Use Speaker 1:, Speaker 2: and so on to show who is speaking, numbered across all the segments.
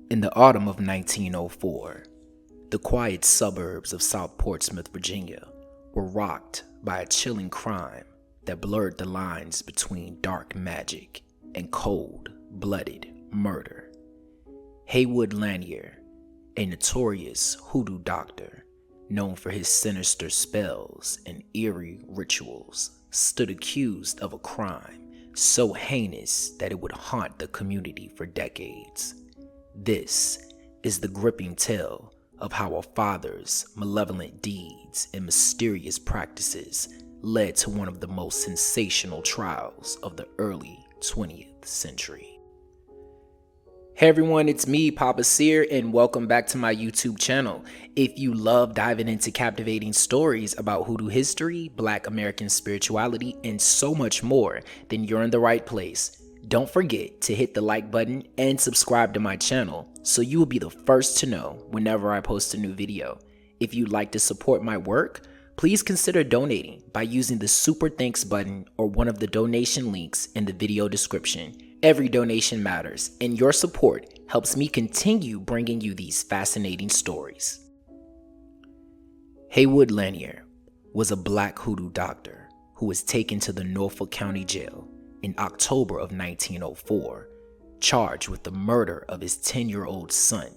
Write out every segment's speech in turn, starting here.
Speaker 1: In the autumn of 1904, the quiet suburbs of South Portsmouth, Virginia, were rocked by a chilling crime that blurred the lines between dark magic and cold-blooded murder. Haywood Lanier, a notorious hoodoo doctor known for his sinister spells and eerie rituals, stood accused of a crime so heinous that it would haunt the community for decades. This is the gripping tale of how a father's malevolent deeds and mysterious practices led to one of the most sensational trials of the early 20th century. Hey everyone, it's me, Papa Seer, and welcome back to my YouTube channel. If you love diving into captivating stories about hoodoo history, Black American spirituality, and so much more, then you're in the right place. Don't forget to hit the like button and subscribe to my channel so you will be the first to know whenever I post a new video. If you'd like to support my work, please consider donating by using the Super Thanks button or one of the donation links in the video description. Every donation matters, and your support helps me continue bringing you these fascinating stories. Haywood Lanier was a Black hoodoo doctor who was taken to the Norfolk County Jail in October of 1904, charged with the murder of his 10-year-old son,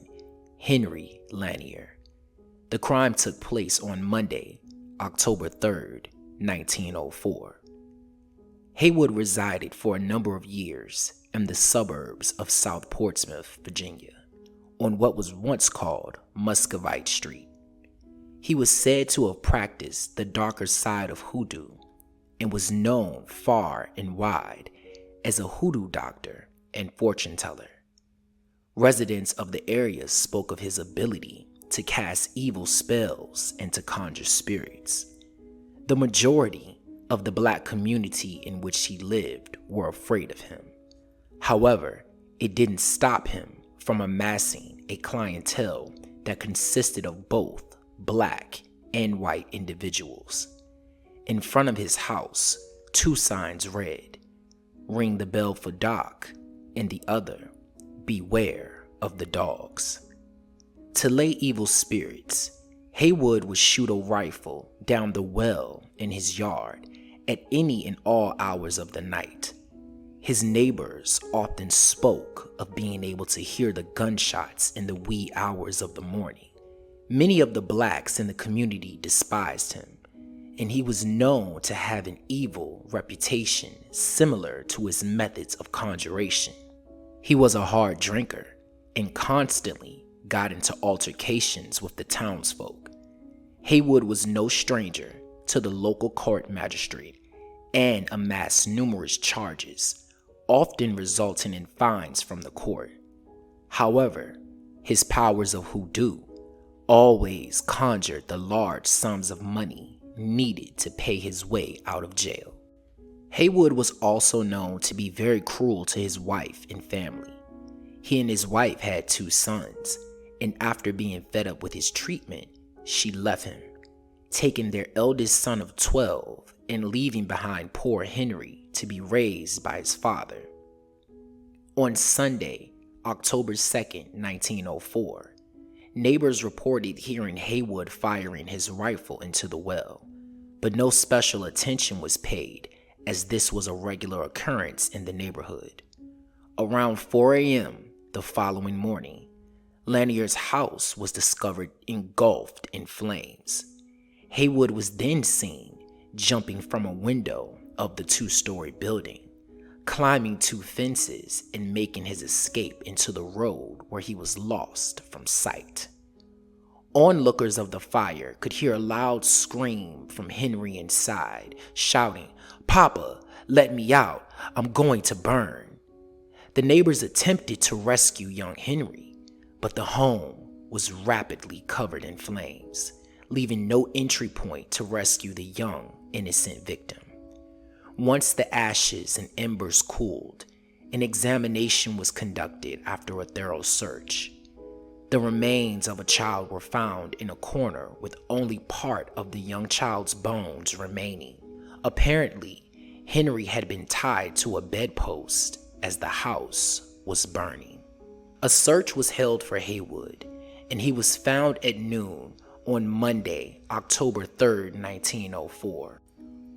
Speaker 1: Henry Lanier. The crime took place on Monday, October 3rd, 1904. Haywood resided for a number of years in the suburbs of South Portsmouth, Virginia, on what was once called Muscovite Street. He was said to have practiced the darker side of hoodoo and was known far and wide as a hoodoo doctor and fortune teller. Residents of the area spoke of his ability to cast evil spells and to conjure spirits. The majority of the Black community in which he lived were afraid of him. However, it didn't stop him from amassing a clientele that consisted of both Black and white individuals. In front of his house, two signs read, "Ring the bell for Doc," and the other, "Beware of the dogs." To lay evil spirits, Haywood would shoot a rifle down the well in his yard at any and all hours of the night. His neighbors often spoke of being able to hear the gunshots in the wee hours of the morning. Many of the Blacks in the community despised him, and he was known to have an evil reputation similar to his methods of conjuration. He was a hard drinker and constantly got into altercations with the townsfolk. Haywood was no stranger to the local court magistrate and amassed numerous charges, often resulting in fines from the court. However, his powers of hoodoo always conjured the large sums of money needed to pay his way out of jail. Haywood was also known to be very cruel to his wife and family. He and his wife had two sons, and after being fed up with his treatment, she left him, taking their eldest son of 12 and leaving behind poor Henry to be raised by his father. On Sunday, October 2nd, 1904, neighbors reported hearing Haywood firing his rifle into the well, but no special attention was paid as this was a regular occurrence in the neighborhood. Around 4 a.m. the following morning, Lanier's house was discovered engulfed in flames. Haywood was then seen jumping from a window of the two-story building, climbing two fences and making his escape into the road where he was lost from sight. Onlookers of the fire could hear a loud scream from Henry inside, shouting, "Papa, let me out, I'm going to burn." The neighbors attempted to rescue young Henry, but the home was rapidly covered in flames, leaving no entry point to rescue the young, innocent victim. Once the ashes and embers cooled, an examination was conducted after a thorough search. The remains of a child were found in a corner with only part of the young child's bones remaining. Apparently, Henry had been tied to a bedpost as the house was burning. A search was held for Haywood, and he was found at noon on Monday, October 3rd, 1904.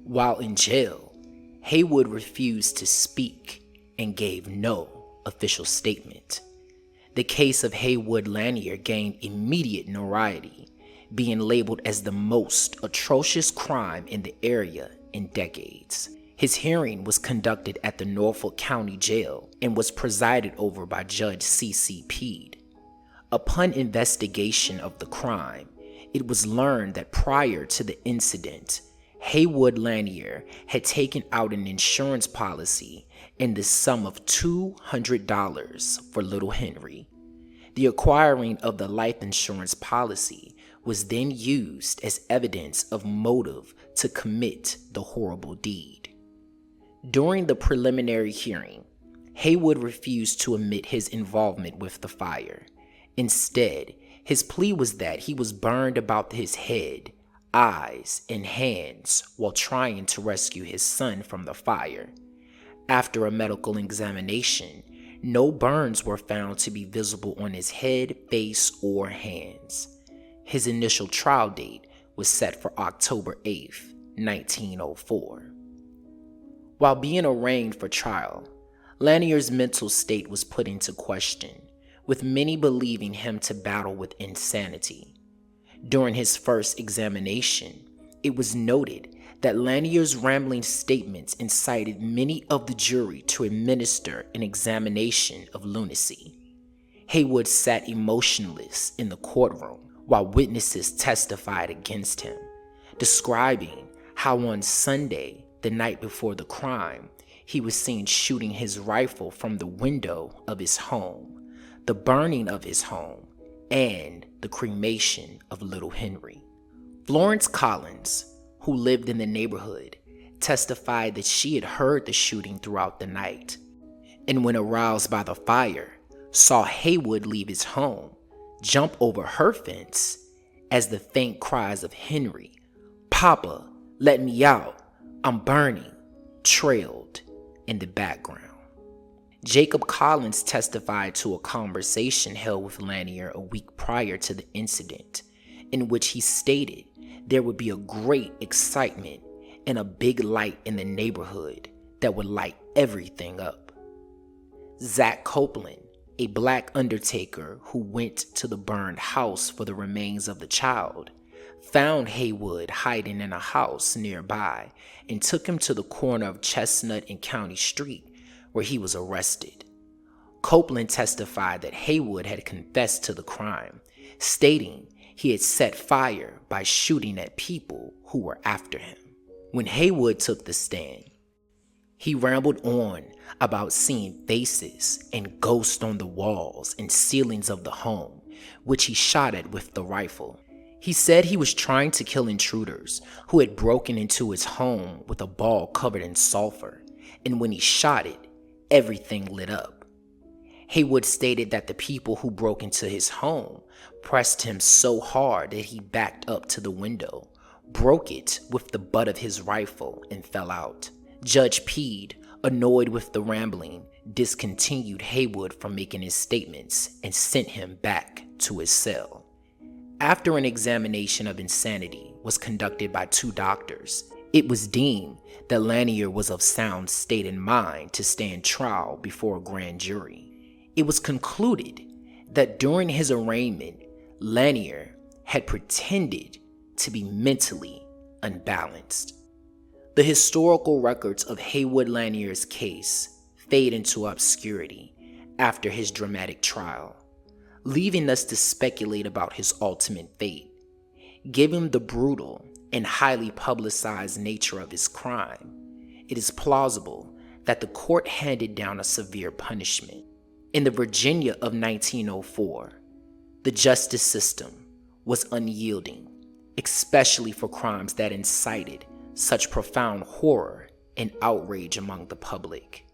Speaker 1: While in jail, Haywood refused to speak and gave no official statement. The case of Haywood Lanier gained immediate notoriety, being labeled as the most atrocious crime in the area in decades. His hearing was conducted at the Norfolk County Jail and was presided over by Judge C.C. Peed. Upon investigation of the crime, it was learned that prior to the incident, Haywood Lanier had taken out an insurance policy in the sum of $200 for little Henry. The acquiring of the life insurance policy was then used as evidence of motive to commit the horrible deed. During the preliminary hearing, Haywood refused to admit his involvement with the fire. Instead, his plea was that he was burned about his head, eyes, and hands while trying to rescue his son from the fire. After a medical examination, no burns were found to be visible on his head, face, or hands. His initial trial date was set for October 8th, 1904. While being arraigned for trial, Lanier's mental state was put into question, with many believing him to battle with insanity. During his first examination, it was noted that Lanier's rambling statements incited many of the jury to administer an examination of lunacy. Haywood sat emotionless in the courtroom while witnesses testified against him, describing how on Sunday, the night before the crime, he was seen shooting his rifle from the window of his home, the burning of his home, and the cremation of little Henry. Florence Collins, who lived in the neighborhood, testified that she had heard the shooting throughout the night, and when aroused by the fire, saw Haywood leave his home, jump over her fence, as the faint cries of Henry, "Papa, let me out, I'm burning," trailed in the background. Jacob Collins testified to a conversation held with Lanier a week prior to the incident, in which he stated there would be a great excitement and a big light in the neighborhood that would light everything up. Zach Copeland, a black undertaker who went to the burned house for the remains of the child, found Haywood hiding in a house nearby and took him to the corner of Chestnut and County Street, where he was arrested. Copeland testified that Haywood had confessed to the crime, stating he had set fire by shooting at people who were after him. When Haywood took the stand, he rambled on about seeing faces and ghosts on the walls and ceilings of the home, which he shot at with the rifle. He said he was trying to kill intruders who had broken into his home with a ball covered in sulfur, and when he shot it, everything lit up. Haywood stated that the people who broke into his home pressed him so hard that he backed up to the window, broke it with the butt of his rifle, and fell out. Judge Peed, annoyed with the rambling, discontinued Haywood from making his statements and sent him back to his cell. After an examination of insanity was conducted by 2 doctors, it was deemed that Lanier was of sound state and mind to stand trial before a grand jury. It was concluded that during his arraignment, Lanier had pretended to be mentally unbalanced. The historical records of Haywood Lanier's case fade into obscurity after his dramatic trial, leaving us to speculate about his ultimate fate. Given the brutal and highly publicized nature of his crime, it is plausible that the court handed down a severe punishment. In the Virginia of 1904, the justice system was unyielding, especially for crimes that incited such profound horror and outrage among the public.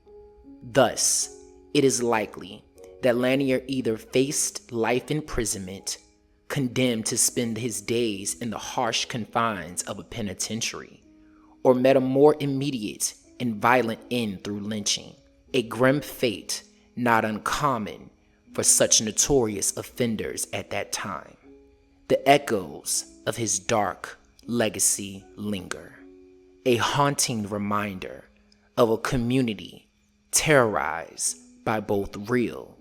Speaker 1: Thus, it is likely that Lanier either faced life imprisonment, condemned to spend his days in the harsh confines of a penitentiary, or met a more immediate and violent end through lynching, a grim fate not uncommon for such notorious offenders at that time. The echoes of his dark legacy linger, a haunting reminder of a community terrorized by both real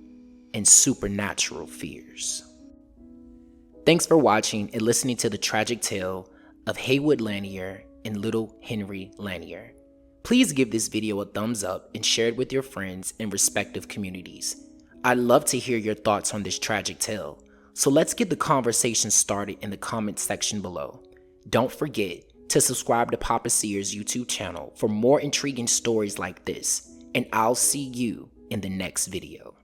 Speaker 1: and supernatural fears. Thanks for watching and listening to the tragic tale of Haywood Lanier and little Henry Lanier. Please give this video a thumbs up and share it with your friends in respective communities. I'd love to hear your thoughts on this tragic tale, so let's get the conversation started in the comments section below. Don't forget to subscribe to Papa Seer's YouTube channel for more intriguing stories like this, and I'll see you in the next video.